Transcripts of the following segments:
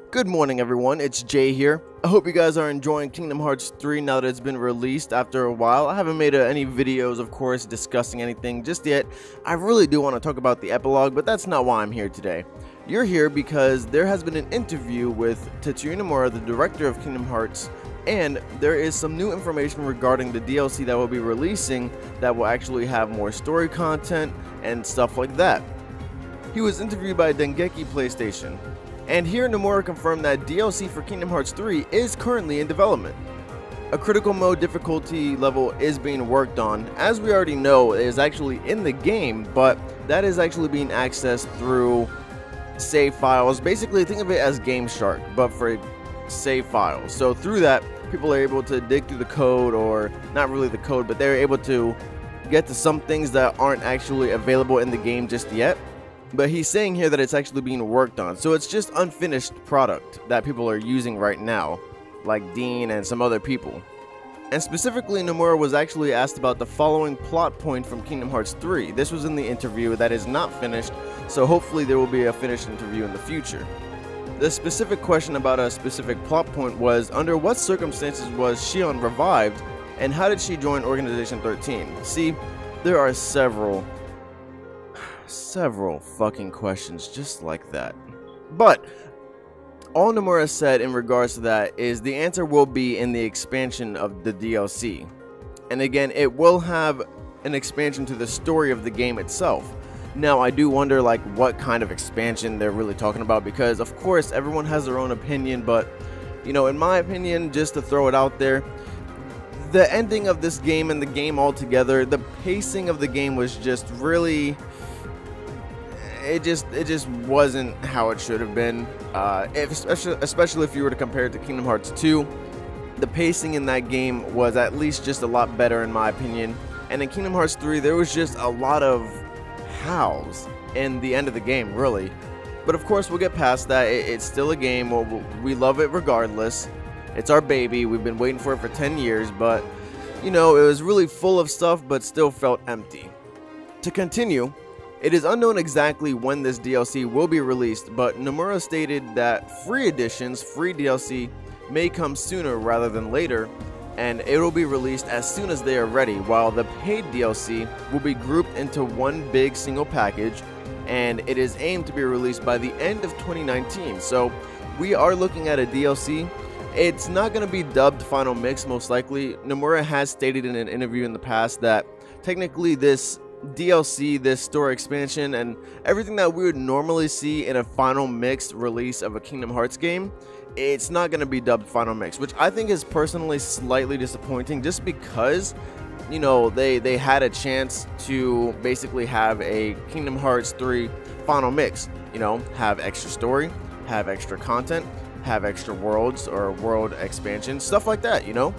Good morning everyone, it's Jay here. I hope you guys are enjoying Kingdom Hearts 3 now that it's been released after a while. I haven't made any videos, of course, discussing anything just yet. I really do want to talk about the epilogue, but that's not why I'm here today. You're here because there has been an interview with Tetsuya Nomura, the director of Kingdom Hearts, and there is some new information regarding the DLC that will be releasing that will actually have more story content and stuff like that. He was interviewed by Dengeki PlayStation. And here Nomura confirmed that DLC for Kingdom Hearts 3 is currently in development. A critical mode difficulty level is being worked on. As we already know, it is actually in the game, but that is actually being accessed through save files. Basically, think of it as Game Shark, but for save files. So through that, people are able to dig through the code, or not really the code, but they're able to get to some things that aren't actually available in the game just yet. But he's saying here that it's actually being worked on, so it's just unfinished product that people are using right now, like Dean and some other people. And specifically, Nomura was actually asked about the following plot point from Kingdom Hearts 3. This was in the interview that is not finished, so hopefully there will be a finished interview in the future. The specific question about a specific plot point was, under what circumstances was Shion revived, and how did she join Organization 13? See, there are several fucking questions just like that. But all Nomura said in regards to that is the answer will be in the expansion of the DLC. And again, it will have an expansion to the story of the game itself. Now, I do wonder like what kind of expansion they're really talking about, because of course everyone has their own opinion, but you know, in my opinion, just to throw it out there, the ending of this game and the game altogether, the pacing of the game was just really, it just wasn't how it should have been. Especially if you were to compare it to Kingdom Hearts 2, the pacing in that game was at least just a lot better in my opinion. And in Kingdom Hearts 3, there was just a lot of hows in the end of the game, really. But of course, we'll get past that. It's still a game. We love it regardless. It's our baby. We've been waiting for it for 10 years, but you know, it was really full of stuff, but still felt empty. To continue, it is unknown exactly when this DLC will be released, but Nomura stated that free editions, free DLC, may come sooner rather than later, and it will be released as soon as they are ready, while the paid DLC will be grouped into one big single package, and it is aimed to be released by the end of 2019. So we are looking at a DLC. It's not going to be dubbed Final Mix, most likely. Nomura has stated in an interview in the past that technically this DLC, this story expansion, and everything that we would normally see in a Final Mix release of a Kingdom Hearts game, it's not going to be dubbed Final Mix, which I think is personally slightly disappointing, just because, you know, they had a chance to basically have a Kingdom Hearts 3 Final Mix, you know, have extra story, have extra content, have extra worlds or world expansion, stuff like that, you know,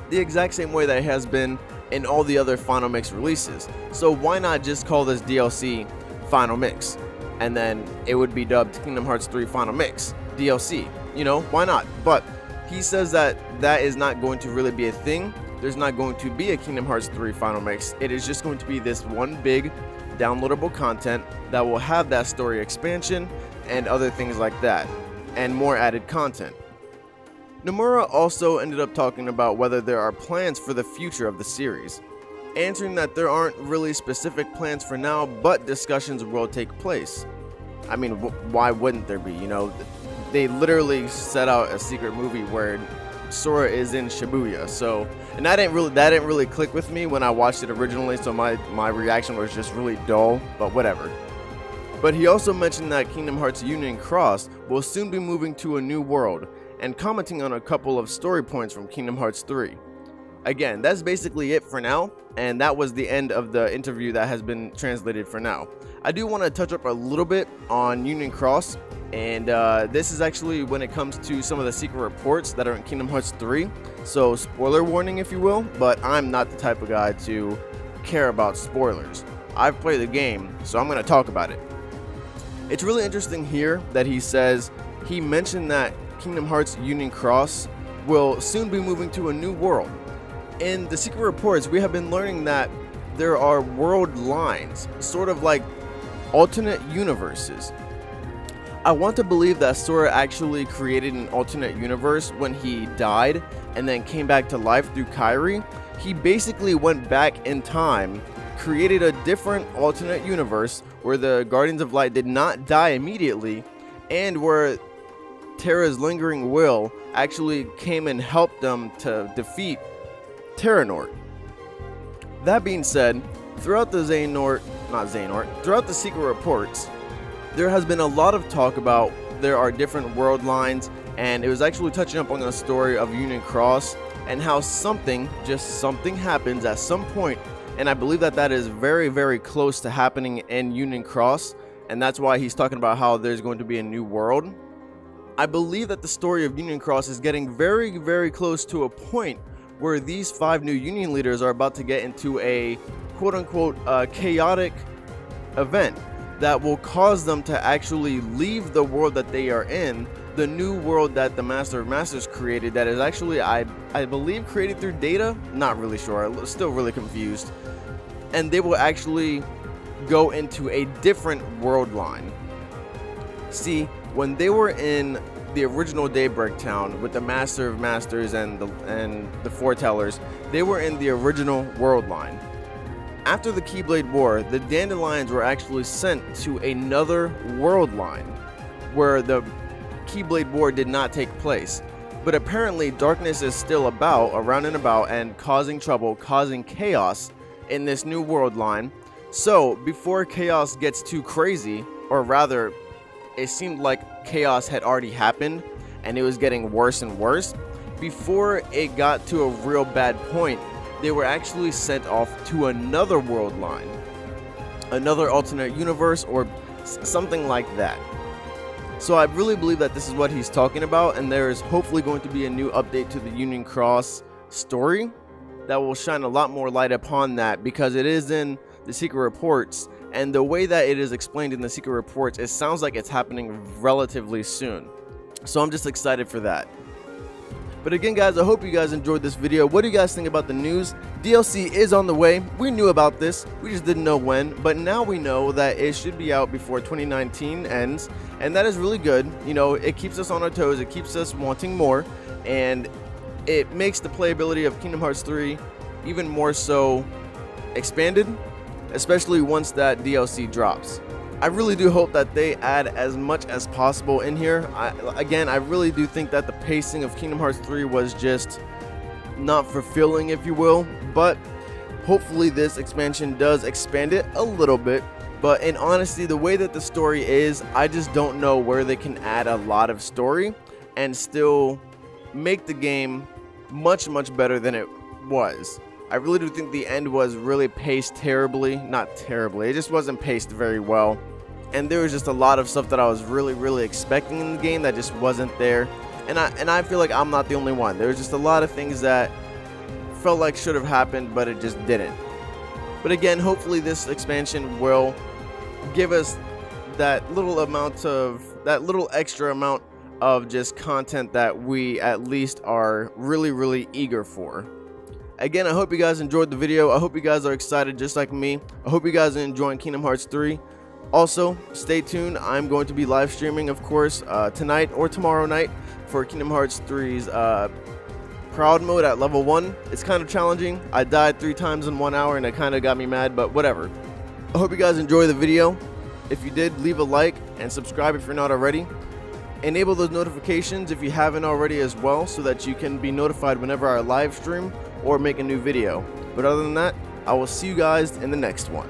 the exact same way that it has been in all the other Final Mix releases. So why not just call this DLC Final Mix, and then it would be dubbed Kingdom Hearts 3 Final Mix DLC, you know, why not? But he says that that is not going to really be a thing. There's not going to be a Kingdom Hearts 3 Final Mix. It is just going to be this one big downloadable content that will have that story expansion and other things like that, and more added content. Nomura also ended up talking about whether there are plans for the future of the series, answering that there aren't really specific plans for now, but discussions will take place. I mean, why wouldn't there be? You know, they literally set out a secret movie where Sora is in Shibuya, so, and that didn't really click with me when I watched it originally, so my reaction was just really dull, but whatever. But he also mentioned that Kingdom Hearts Union Cross will soon be moving to a new world, and commenting on a couple of story points from Kingdom Hearts 3. Again, that's basically it for now, and that was the end of the interview that has been translated for now. I do want to touch up a little bit on Union Cross, and this is actually when it comes to some of the secret reports that are in Kingdom Hearts 3, so spoiler warning if you will, but I'm not the type of guy to care about spoilers. I've played the game, so I'm going to talk about it. It's really interesting here that he mentioned that Kingdom Hearts Union Cross will soon be moving to a new world. In the secret reports, we have been learning that there are world lines, sort of like alternate universes. I want to believe that Sora actually created an alternate universe when he died and then came back to life through Kairi. He basically went back in time, created a different alternate universe where the Guardians of Light did not die immediately, and where Terra's lingering will actually came and helped them to defeat Terranort. That being said, throughout the throughout the secret reports, there has been a lot of talk about there are different world lines, and it was actually touching up on the story of Union Cross and how just something happens at some point, and I believe that that is very, very close to happening in Union Cross, and that's why he's talking about how there's going to be a new world. I believe that the story of Union Cross is getting very, very close to a point where these 5 new Union leaders are about to get into a quote-unquote chaotic event that will cause them to actually leave the world that they are in, the new world that the Master of Masters created, that is actually, I believe, created through data. Not really sure, I'm still really confused. And they will actually go into a different world line. See, when they were in the original Daybreak Town with the Master of Masters and the Foretellers, they were in the original world line. After the Keyblade War, the Dandelions were actually sent to another world line where the Keyblade War did not take place. But apparently darkness is still around and about and causing trouble, causing chaos in this new world line. So before chaos gets too crazy, or rather it seemed like chaos had already happened and it was getting worse and worse, before it got to a real bad point, they were actually sent off to another world line, another alternate universe, or something like that. So I really believe that this is what he's talking about, and there is hopefully going to be a new update to the Union Cross story that will shine a lot more light upon that, because it is in the secret reports, and the way that it is explained in the secret reports, it sounds like it's happening relatively soon. So I'm just excited for that. But again, guys, I hope you guys enjoyed this video. What do you guys think about the news? DLC is on the way. We knew about this, we just didn't know when, but now we know that it should be out before 2019 ends, and that is really good. You know, it keeps us on our toes, it keeps us wanting more, and it makes the playability of Kingdom Hearts 3 even more so expanded, especially once that DLC drops. I really do hope that they add as much as possible in here. Again, I really do think that the pacing of Kingdom Hearts 3 was just not fulfilling, if you will, but hopefully this expansion does expand it a little bit. But in honesty, the way that the story is, I just don't know where they can add a lot of story and still make the game much, much better than it was. I really do think the end was really paced terribly. Not terribly, it just wasn't paced very well. And there was just a lot of stuff that I was really expecting in the game that just wasn't there. And I feel like I'm not the only one. There was just a lot of things that felt like should have happened, but it just didn't. But again, hopefully this expansion will give us that little extra amount of just content that we at least are really eager for. Again, I hope you guys enjoyed the video. I hope you guys are excited just like me. I hope you guys are enjoying Kingdom Hearts 3. Also, stay tuned. I'm going to be live streaming, of course, tonight or tomorrow night for Kingdom Hearts 3's Proud Mode at level 1. It's kind of challenging. I died 3 times in 1 hour and it kind of got me mad, but whatever. I hope you guys enjoy the video. If you did, leave a like and subscribe if you're not already. Enable those notifications if you haven't already as well, so that you can be notified whenever I live stream or make a new video. But other than that, I will see you guys in the next one.